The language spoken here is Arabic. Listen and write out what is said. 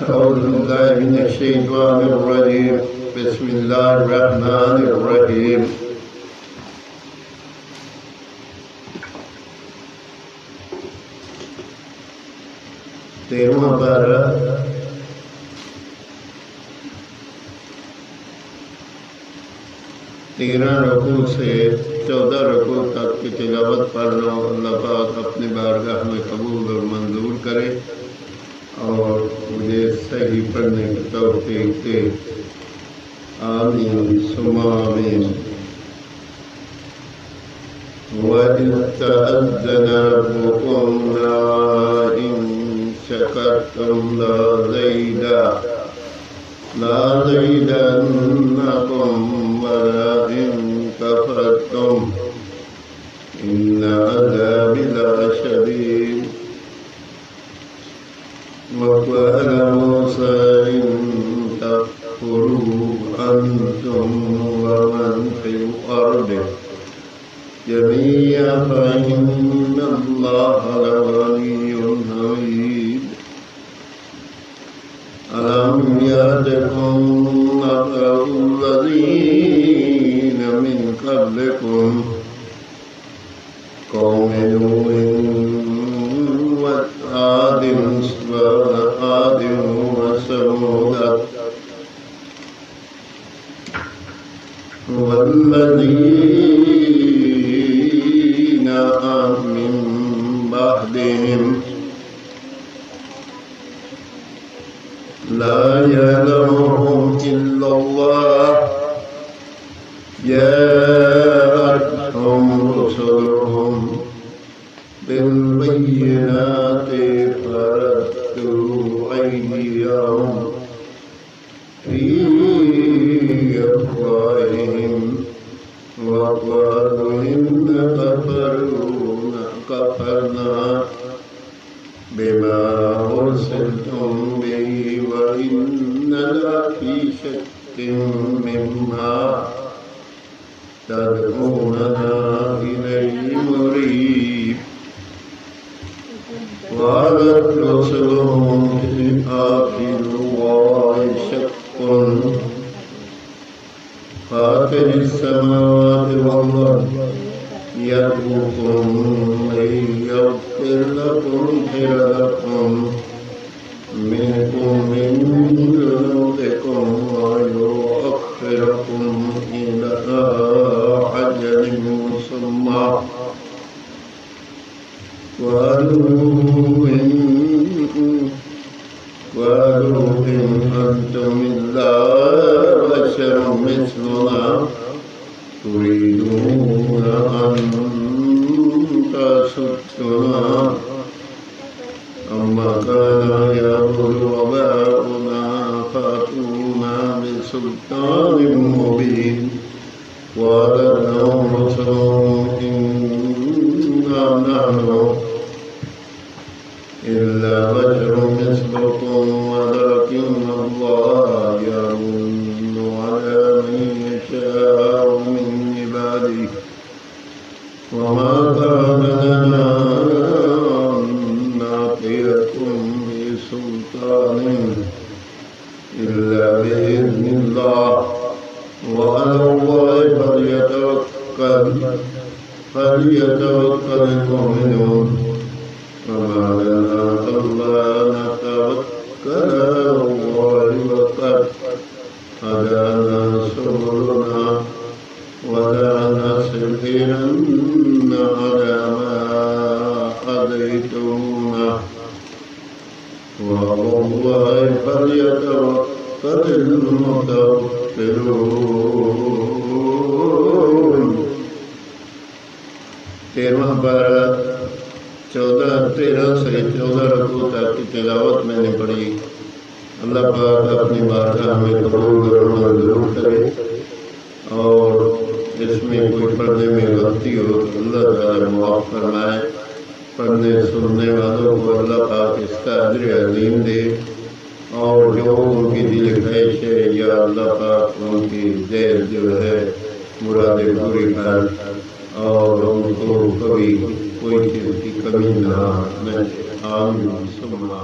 أعوذ بالله من الشيطان الرجيم بسم الله الرحمن الرحيم तेरहवां पारा 13 रकू से 14 रकू तक की तिलावत पढ़ लो। अल्लाह पाक अपनी बारगाह में कबूल और मंजूर करे और मुझे सही पढ़ने की तौफीक दे। आमीन सुम्मा आमीन। वइज़ तअज़्ज़न रब्बुकुम लइन शकरतुम लज़ीदन्नकुम वलइन कफरतुम इन्न अज़ाबी लशदीद। وقال موسى إن تكفروا أنتم ومن في الأرض جميعا فإن الله لغني حميد. ألم يأتكم نبأ الذين من قبلكم قوم نوح وعاد وثمود والذين من بعدهم لا يعلمهم إلا الله جاءتهم رسلهم بالبينات فردوا أيديهم في أفواههم وقالوا إنا كفرنا بما أرسلتم به وإنا لفي شك مما تدعوننا إليه مريب. قالت رسلهم أفي الله شك فاطر السماوات والأرض يدعوكم ليغفر لكم منكم من ذنوبكم ويؤخركم إلى أجل مسمى. قالوا إن أنتم إلا بشر مثلنا تريدون أن تصدونا عما كان يعبد آباؤنا فأتونا بسلطان مبين. قال لهم رسلهم إنا نحن إلا بشر مثلكم ولكن الله يمن على من يشاء من عباده وما كان لنا أن نأتيكم بسلطان إلا بإذن الله وعلى الله فليتوكل المؤمنون. وما لنا ألا نتوكل على الله وقد هدانا سبلنا ولنصبرن على ما هديتمونا وعلى الله فليتوكل المتوكلون. 13वां पारा 13 से 14 रकू तक की तिलावत मैंने पढ़ी। अल्लाह पाक अपनी बारगाह में कबूल और मंजूर करे और इसमें कोई पढ़ने में गलती हो तो अल्लाह ताला माफ़ फरमाए। पढ़ने सुनने वालों को अल्लाह पाक इसका अज्र अज़ीम दे और जो उनकी दिल ख्वाहिश है या अल्लाह पाक उनकी देर जो है मुरादें पूरी कर और उनको कभी कोई चीज़ की कमी ना आने। आमीन सुम्मा